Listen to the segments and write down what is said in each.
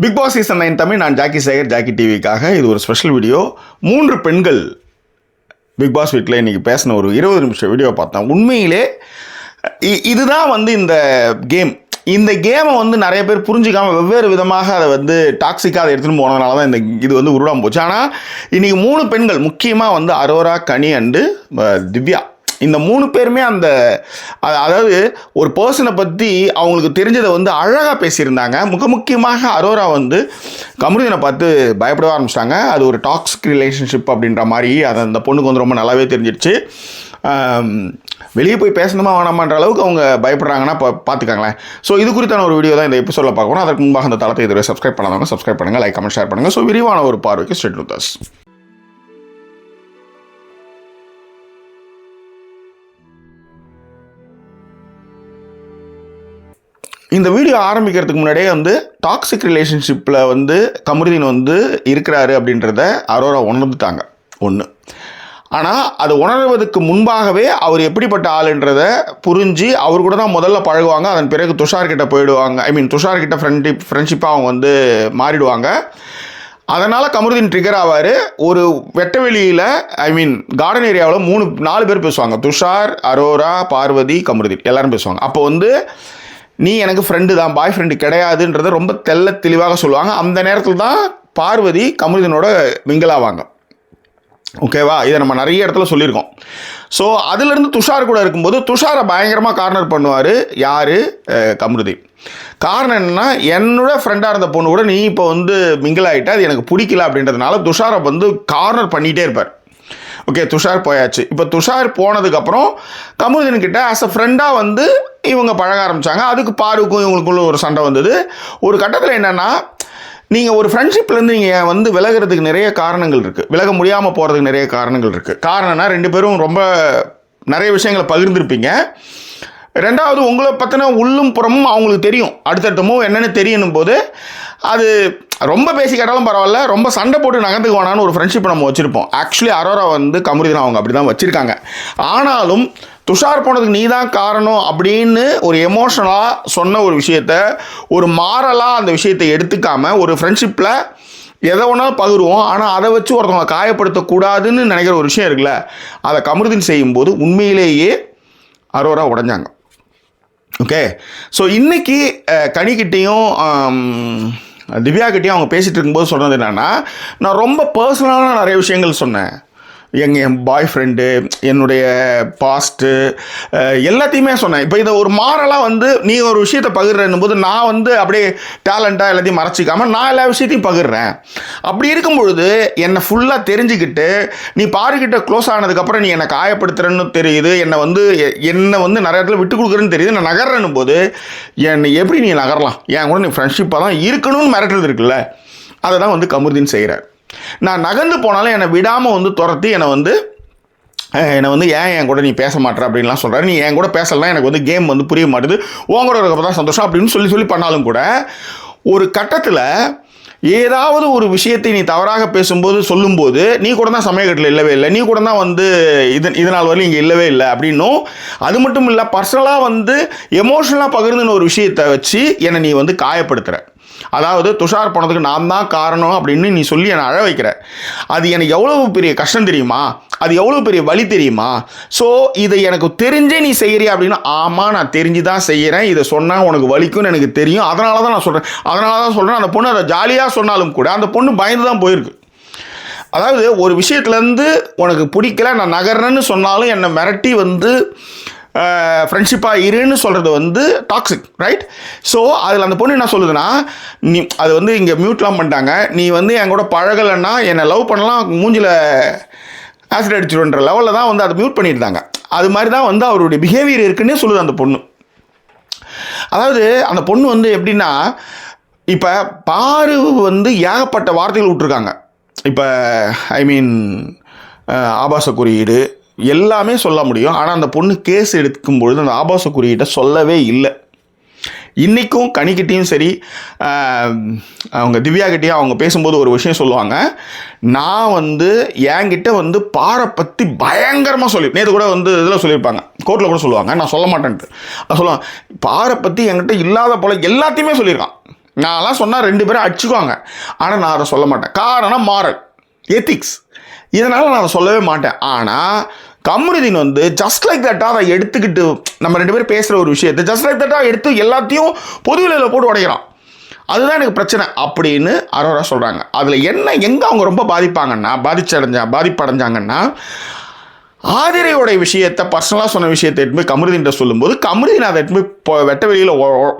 Big Boss season 9 Tamil. நான் Jackie Sekar, Jackie டிவிக்காக. இது ஒரு ஸ்பெஷல் வீடியோ. 3 பெண்கள் பிக் பாஸ் வீட்டில் இன்றைக்கி பேசின ஒரு 20 நிமிஷம் வீடியோ பார்த்தேன். உண்மையிலே இதுதான் இந்த கேம். இந்த கேமை நிறைய பேர் புரிஞ்சிக்காமல் வெவ்வேறு விதமாக அதை டாக்ஸிக்காக அதை எடுத்துகிட்டு போனதுனால தான் இது உருவாமல் போச்சு. ஆனால் இன்றைக்கி 3 பெண்கள், முக்கியமாக அரோரா, கனி அண்டு திவ்யா, இந்த 3 பேருமே அதாவது ஒரு பர்சனை பற்றி அவங்களுக்கு தெரிஞ்சதை அழகாக பேசியிருந்தாங்க. முக்கியமாக அரோரா கமருதீனை பார்த்து பயப்பட ஆரம்பிச்சிட்டாங்க. அது ஒரு டாக்ஸிக் ரிலேஷன்ஷிப் அப்படின்ற மாதிரி அந்த பொண்ணுக்கு ரொம்ப நல்லாவே தெரிஞ்சிடுச்சு. வெளியே போய் பேசணுமா வேணாமான்ற அளவுக்கு அவங்க பயப்படுறாங்கன்னா பார்த்துக்காங்களேன். ஸோ இது குறித்தான ஒரு வீடியோ தான் இந்த எபிசோடில் பார்க்கணும். அதற்கு முன்பாக அந்த தளத்தை இதுவரை சப்ஸ்கிரைப் பண்ணாதவங்க சப்ஸ்கிரைப் பண்ணுங்கள், லைக் கமெண்ட் ஷேர் பண்ணுங்கள். ஸோ விரிவான ஒரு பார்வைக்கு ஸ்ட்ரெயிட் வித் அஸ். இந்த வீடியோ ஆரம்பிக்கிறதுக்கு முன்னாடியே டாக்ஸிக் ரிலேஷன்ஷிப்பில் கமருதீன் இருக்கிறாரு அப்படின்றத அரோரா உணர்ந்துட்டாங்க ஒன்று. ஆனால் அது உணர்வதற்கு முன்பாகவே அவர் எப்படிப்பட்ட ஆளுன்றதை புரிஞ்சு அவர் கூட தான் முதல்ல பழகுவாங்க. அதன் பிறகு துஷார்கிட்ட போயிடுவாங்க. துஷார்கிட்ட ஃப்ரெண்ட்ஷிப்பாக அவங்க மாறிடுவாங்க. அதனால் கமருதீன் ட்ரிகர் ஆவார். ஒரு வெட்டவெளியில் கார்டன் ஏரியாவில் 4 பேர் பேசுவாங்க. துஷார், அரோரா, பார்வதி, கமருதீன் எல்லாரும் பேசுவாங்க. அப்போ நீ எனக்கு ஃப்ரெண்டு தான், பாய் ஃப்ரெண்டு கிடையாதுன்றதை ரொம்ப தெளிவாக சொல்லுவாங்க. அந்த நேரத்தில் தான் பார்வதி கமருதீனோட மிங்கிளாவாங்க. ஓகேவா? இதை நம்ம நிறைய இடத்துல சொல்லியிருக்கோம். ஸோ அதிலிருந்து துஷார் கூட இருக்கும்போது துஷாரை பயங்கரமாக கார்னர் பண்ணுவார். யார்? கமருதீன். காரணம் என்னென்னா, என்னோட ஃப்ரெண்டாக இருந்த பொண்ணு கூட நீ இப்போ மிங்கிள் ஆகிட்ட, அது எனக்கு பிடிக்கல அப்படின்றதுனால துஷாரை கார்னர் பண்ணிகிட்டே இருப்பார். ஓகே, துஷார் போயாச்சு. இப்போ துஷார் போனதுக்கப்புறம் கமருதீன் கிட்ட ஆஸ் அ ஃப்ரெண்டாக இவங்க பழக ஆரம்பித்தாங்க. அதுக்கு பாருக்கும் இவங்களுக்குள்ள ஒரு சண்டை வந்தது. ஒரு கட்டத்தில் என்னென்னா, நீங்கள் ஒரு ஃப்ரெண்ட்ஷிப்லேருந்து நீங்கள் விலகிறதுக்கு நிறைய காரணங்கள் இருக்குது, விலக முடியாமல் போகிறதுக்கு நிறைய காரணங்கள் இருக்குது. காரணம்னா 2 பேரும் ரொம்ப நிறைய விஷயங்களை பகிர்ந்துருப்பீங்க. ரெண்டாவது, உங்களை பற்றின உள்ளும் புறமும் அவங்களுக்கு தெரியும். அடுத்தடுத்தமோ என்னென்னு தெரியணும் போது அது ரொம்ப பேசி கேட்டாலும் பரவாயில்ல, ரொம்ப சண்டை போட்டு நகர்ந்துக்கு வேணான்னு ஒரு ஃப்ரெண்ட்ஷிப்பை நம்ம வச்சுருப்போம். ஆக்சுவலி அரோரா கமருதீன் அவங்க அப்படி தான் வச்சுருக்காங்க. ஆனாலும் துஷார் போனதுக்கு நீ தான் காரணம் அப்படின்னு ஒரு எமோஷனலாக சொன்ன ஒரு விஷயத்த, ஒரு மாரலாக அந்த விஷயத்தை எடுத்துக்காமல், ஒரு ஃப்ரெண்ட்ஷிப்பில் எதை ஒன்றாலும் பகிர்வோம், ஆனால் அதை வச்சு ஒருத்தவங்க காயப்படுத்தக்கூடாதுன்னு நினைக்கிற ஒரு விஷயம் இருக்குல்ல, அதை கமருதீன் செய்யும்போது உண்மையிலேயே அரோரா உடைஞ்சாங்க. ஓகே, ஸோ இன்றைக்கி கனிக்கிட்டேயும் திவ்யாக்கிட்டேயும் அவங்க பேசிகிட்டு இருக்கும்போது சொன்னது என்னென்னா, நான் ரொம்ப பர்சனலான நிறைய விஷயங்கள் சொன்னேன். என் பாய் ஃப்ரெண்டு, என்னுடைய பாஸ்ட்டு, எல்லாத்தையுமே சொன்னேன். இப்போ இதை ஒரு மாரலாக நீ ஒரு விஷயத்தை பகிர்றேன்னும் போது நான் அப்படியே டேலண்ட்டாக எல்லாத்தையும் மறைச்சிக்காமல் நான் எல்லா விஷயத்தையும் பகிர்றேன். அப்படி இருக்கும் பொழுது என்னை ஃபுல்லாக தெரிஞ்சுக்கிட்டு நீ பாருக்கிட்ட க்ளோஸ் ஆனதுக்கப்புறம் நீ என்னை காயப்படுத்துகிறேன்னு தெரியுது, என்னை நிறைய இடத்துல விட்டு கொடுக்குறேன்னு தெரியுது, நான் நகர்றேன்னும் போது என்னை எப்படி நீ நகரலாம்? என் கூட நீ ஃப்ரெண்ட்ஷிப்பாக தான் இருக்கணும்னு மிரட்டுறது இருக்குல்ல, அதை தான் கமருதீன் செய்கிறார். நான் நகர்ந்து போனாலும் என்னை விடாமல் துரத்தி என்னை ஏன் என் கூட நீ பேச மாட்டேற அப்படின்லாம் சொல்கிறாரு. நீ என் கூட பேசலாம், எனக்கு கேம் புரிய மாட்டுது, உன் கூட இருக்கப்போ தான் சந்தோஷம் அப்படின்னு சொல்லி பண்ணாலும் கூட ஒரு கட்டத்தில் ஏதாவது ஒரு விஷயத்தை நீ தவறாக பேசும்போது சொல்லும்போது நீ கூட தான் சமயக்கட்டில் இல்லவே இல்லை, நீ கூட தான் இதனால் வரலும் இங்கே இல்லவே இல்லை அப்படின்னும், அது மட்டும் இல்லை பர்சனலாக எமோஷனலாக பகிர்ந்துன்னு ஒரு விஷயத்தை வச்சு என்னை நீ காயப்படுத்துகிற. அதாவது துஷார் போனதுக்கு நான் தான் காரணம் அப்படின்னு நீ சொல்லி என்னை அழ வைக்கிற. அது எனக்கு எவ்வளோ பெரிய கஷ்டம் தெரியுமா, அது எவ்வளோ பெரிய வலி தெரியுமா? ஸோ இதை எனக்கு தெரிஞ்சே நீ செய்கிறியா அப்படின்னா, ஆமாம் நான் தெரிஞ்சு தான் செய்கிறேன், இதை சொன்னால் உனக்கு வலிக்கும்னு எனக்கு தெரியும், அதனால தான் நான் சொல்கிறேன். அந்த பொண்ணு அதை ஜாலியாக சொன்னாலும் கூட அந்த பொண்ணு பயந்து தான் போயிருக்கு. அதாவது ஒரு விஷயத்துலேருந்து உனக்கு பிடிக்கல, நான் நகர்றேன்னு சொன்னாலும் என்னை மிரட்டி ஃப்ரெண்ட்ஷிப்பாக இருன்னு சொல்கிறது டாக்ஸிக், ரைட்? ஸோ அதில் அந்த பொண்ணு என்ன சொல்லுதுன்னா, நீ அது இங்கே மியூட்லாம் பண்ணிட்டாங்க, நீ என் கூட பழகலைன்னா என்னை லவ் பண்ணலாம், மூஞ்சில் ஆசிட் அடிச்சிடுன்ற லெவலில் தான் அதை மியூட் பண்ணியிருந்தாங்க. அது மாதிரி தான் அவருடைய பிஹேவியர் இருக்குன்னே சொல்லுது அந்த பொண்ணு. அதாவது அந்த பொண்ணு எப்படின்னா, இப்போ பாரு ஏகப்பட்ட வார்த்தைகள் விட்டுருக்காங்க. இப்போ ஆபாச குறியீடு எல்லாமே சொல்ல முடியும். ஆனால் அந்த பொண்ணு கேஸ் எடுக்கும்பொழுது அந்த ஆபாச குறியீட்டை சொல்லவே இல்லை. இன்றைக்கும் கனிக்கிட்டையும் சரி, அவங்க திவ்யாக்கிட்டையும் அவங்க பேசும்போது ஒரு விஷயம் சொல்லுவாங்க, நான் என்கிட்ட பாரை பற்றி பயங்கரமாக சொல்லி, நேற்று கூட இதில் சொல்லியிருப்பாங்க, கோர்ட்டில் கூட சொல்லுவாங்க, நான் சொல்ல மாட்டேன்ட்டு. நான் சொல்லுவேன், பாரை பற்றி என்கிட்ட இல்லாத போல் எல்லாத்தையுமே சொல்லியிருக்கான். நான்லாம் சொன்னால் 2 பேரும் அடிச்சுக்குவாங்க. ஆனால் நான் அதை சொல்ல மாட்டேன். காரணம் மாரல், எத்திக்ஸ். இதனால் நான் அதை சொல்லவே மாட்டேன். ஆனால் கமருதீன் வந்து ஜஸ்ட் லைக் தட்டாக அதை எடுத்துக்கிட்டு நம்ம 2 பேரும் பேசுகிற ஒரு விஷயத்தை ஜஸ்ட் லைக் தட்டாக எடுத்து எல்லாத்தையும் பொதுவெளியில் போட்டு உடைக்கிறான். அதுதான் எனக்கு பிரச்சனை அப்படின்னு அரோரா சொல்கிறாங்க. அதில் எங்கே அவங்க ரொம்ப பாதிப்படைஞ்சாங்கன்னா ஆதிரையோடைய விஷயத்தை பர்சனலாக சொன்ன விஷயத்தை எடுத்து போய் கமருதீன்கிட்ட சொல்லும்போது கமருதீன் அதை எடுத்து போய் வெட்ட வெளியில்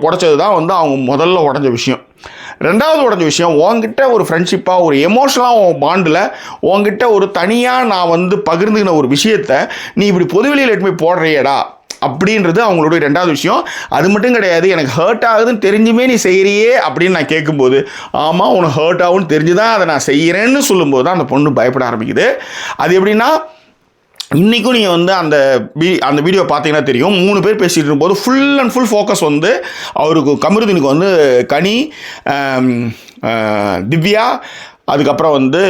உடைச்சது தான் வந்து அவங்க முதல்ல உடஞ்ச விஷயம். 2வது உடஞ்ச விஷயம், உங்ககிட்ட ஒரு ஃப்ரெண்ட்ஷிப்பாக ஒரு எமோஷனலாக உன் பாண்டில் உங்ககிட்ட ஒரு தனியாக நான் வந்து பகிர்ந்துக்கின ஒரு விஷயத்தை நீ இப்படி பொதுவெளியில் எடுத்து போய் போடுறியடா அப்படின்றது அவங்களுடைய 2வது விஷயம். அது மட்டும் கிடையாது, எனக்கு ஹர்ட் ஆகுதுன்னு தெரிஞ்சுமே நீ செய்கிறியே அப்படின்னு நான் கேட்கும்போது, ஆமாம் உனக்கு ஹர்ட் ஆகுன்னு தெரிஞ்சு தான் அதை நான் செய்கிறேன்னு சொல்லும்போது தான் அந்த பொண்ணு பயப்பட ஆரம்பிக்குது. அது எப்படின்னா, இன்றைக்கும் நீங்கள் வந்து அந்த வீடியோ பார்த்தீங்கன்னா தெரியும், 3 பேர் பேசிகிட்டு இருக்கும்போது ஃபுல் அண்ட் ஃபுல் ஃபோக்கஸ் வந்து அவருக்கு கமருதீனுக்கு வந்து கனி, திவ்யா, அதுக்கப்புறம் வந்து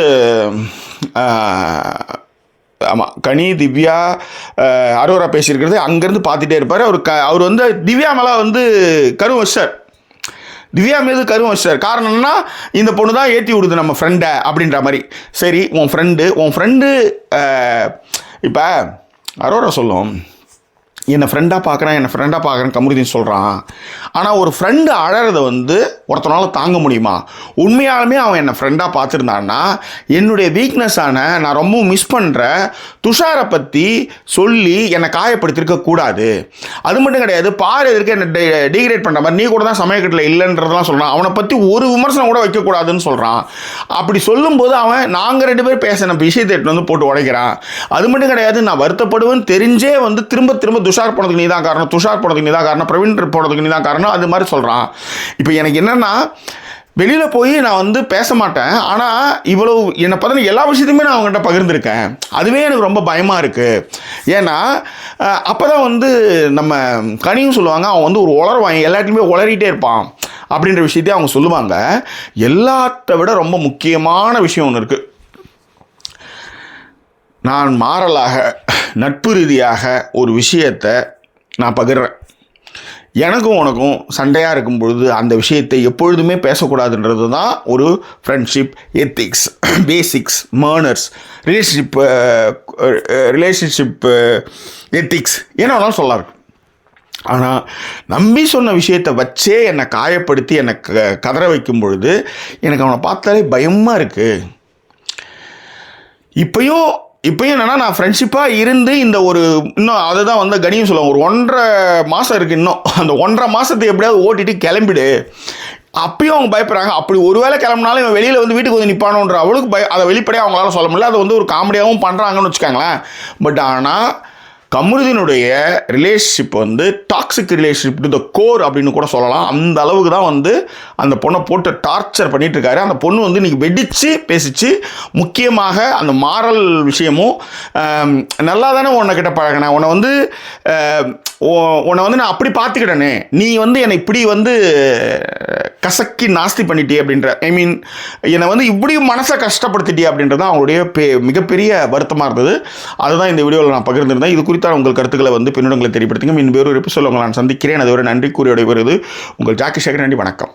ஆமாம் கனி, திவ்யா, அரோரா பேசியிருக்கிறது அங்கேருந்து பார்த்துட்டே இருப்பார். அவர் வந்து திவ்யா மேலே வந்து கருவம் வச்சார். திவ்யா மீது கருவம் வச்சார். காரணம் என்னன்னா, இந்த பொண்ணு தான் ஏற்றி விடுது நம்ம ஃப்ரெண்டை அப்படின்ற மாதிரி. சரி, உன் ஃப்ரெண்டு இப்போ அரோரா சொல்லும், என்னை ஃப்ரெண்டாக பார்க்குறேன் கமருதீன் சொல்கிறான். ஆனால் ஒரு ஃப்ரெண்டு அழறதை வந்து ஒருத்தனால தாங்க முடியுமா? உண்மையாலுமே அவன் என்னை ஃப்ரெண்டாக பார்த்துருந்தான்னா என்னுடைய வீக்னஸான நான் ரொம்ப மிஸ் பண்ணுற துஷாரை பற்றி சொல்லி என்னை காயப்படுத்திருக்கக்கூடாது. அது மட்டும் கிடையாது, பாரு எதற்கு என்னை டீக்ரேட் பண்ணுற மாதிரி, நீ கூட தான் சமயக்கட்டில் இல்லைன்றதெல்லாம் சொல்கிறான். அவனை பற்றி ஒரு விமர்சனம் கூட வைக்கக்கூடாதுன்னு சொல்கிறான். அப்படி சொல்லும்போது அவன் நாங்கள் 2 பேர் பேசின விஷயத்தை எடுத்து வந்து போட்டு உடைக்கிறான். அது மட்டும் கிடையாது, நான் வருத்தப்படுவேன்னு தெரிஞ்சே வந்து திரும்ப துஷார் போனதுக்கு நீ தான் காரணம், பிரவீன் போனதுக்கு நீ தான் காரணம், அது மாதிரி சொல்கிறான். இப்போ எனக்கு என்னென்னா, வெளியில் போய் நான் வந்து பேச மாட்டேன், ஆனால் இவ்வளோ என்னை பார்த்தா எல்லா விஷயத்தையுமே நான் அவங்ககிட்ட பகிர்ந்துருக்கேன். அதுவே எனக்கு ரொம்ப பயமாக இருக்குது. ஏன்னா அப்போ தான் வந்து நம்ம கனியும் சொல்லுவாங்க, அவன் வந்து ஒரு உளருவான், எல்லாத்தையுமே உளறிட்டே இருப்பான் அப்படின்ற விஷயத்தையும் அவங்க சொல்லுவாங்க. எல்லாத்த விட ரொம்ப முக்கியமான விஷயம் ஒன்று இருக்குது. நான் மாறலாக நட்பு ரீதியாக ஒரு விஷயத்தை நான் பகிர்றேன். எனக்கும் உனக்கும் சண்டையாக இருக்கும் பொழுது அந்த விஷயத்தை எப்பொழுதுமே பேசக்கூடாதுன்றது தான் ஒரு friendship ethics, basics, manners, relationship ethics என்ன வேணாலும் சொல்லலாம். ஆனால் நம்பி சொன்ன விஷயத்தை வச்சே என்னை காயப்படுத்தி என்னை கதற வைக்கும் பொழுது எனக்கு அவனை பார்த்தாலே பயமாக இருக்குது. இப்போயும் என்னென்னா, நான் ஃப்ரெண்ட்ஷிப்பாக இருந்து இந்த இன்னும் அதை தான் வந்து கனியும் சொல்லுவாங்க, ஒரு 1.5 மாதம் இருக்குது, இன்னும் அந்த 1.5 மாதத்தை எப்படியாவது ஓட்டிட்டு கிளம்பிடு. அப்பயும் அவங்க பயப்படுறாங்க. அப்படி ஒருவேளை கிளம்பினாலும் இவன் வெளியில் வந்து வீட்டுக்கு வந்து நிற்பானோன்ற அவளுக்கு அதை வெளிப்படையாக அவங்களால சொல்ல முடியல. அதை வந்து ஒரு காமெடியாகவும் பண்ணுறாங்கன்னு வச்சுக்காங்களேன். பட் ஆனால் கமருதீனுடைய ரிலேஷன்ஷிப் வந்து toxic relationship to the core அப்படின்னு கூட சொல்லலாம். அந்த அளவுக்கு தான் வந்து அந்த பொண்ணை போட்டு டார்ச்சர் பண்ணிகிட்டு இருக்காரு. அந்த பொண்ணு வந்து இன்றைக்கி வெடித்து பேசிச்சு. முக்கியமாக அந்த மாரல் விஷயமும், நல்லா தானே உன்னை பழகினேன், உன்னை வந்து நான் அப்படி பார்த்துக்கிட்டேனே, நீ வந்து என்னை இப்படி வந்து கசக்கி நாஸ்தி பண்ணிட்டே அப்படின்ற, என்னை வந்து இப்படி மனசை கஷ்டப்படுத்திட்டே அப்படின்றது அவங்களுடைய மிகப்பெரிய வருத்தமாக இருந்தது. அதுதான் இந்த வீடியோவில் நான் பகிர்ந்திருந்தேன். இது குறித்தான உங்கள் கருத்துக்களை வந்து பின்னோடங்களை தெரியப்படுத்துங்க. இன்னும் வேறு எபிசோட் உங்களை நான் சந்திக்கிறேன். அதுவரை நன்றி கூறியோட வருது உங்கள் ஜாக்கி சேகர். நன்றி, வணக்கம்.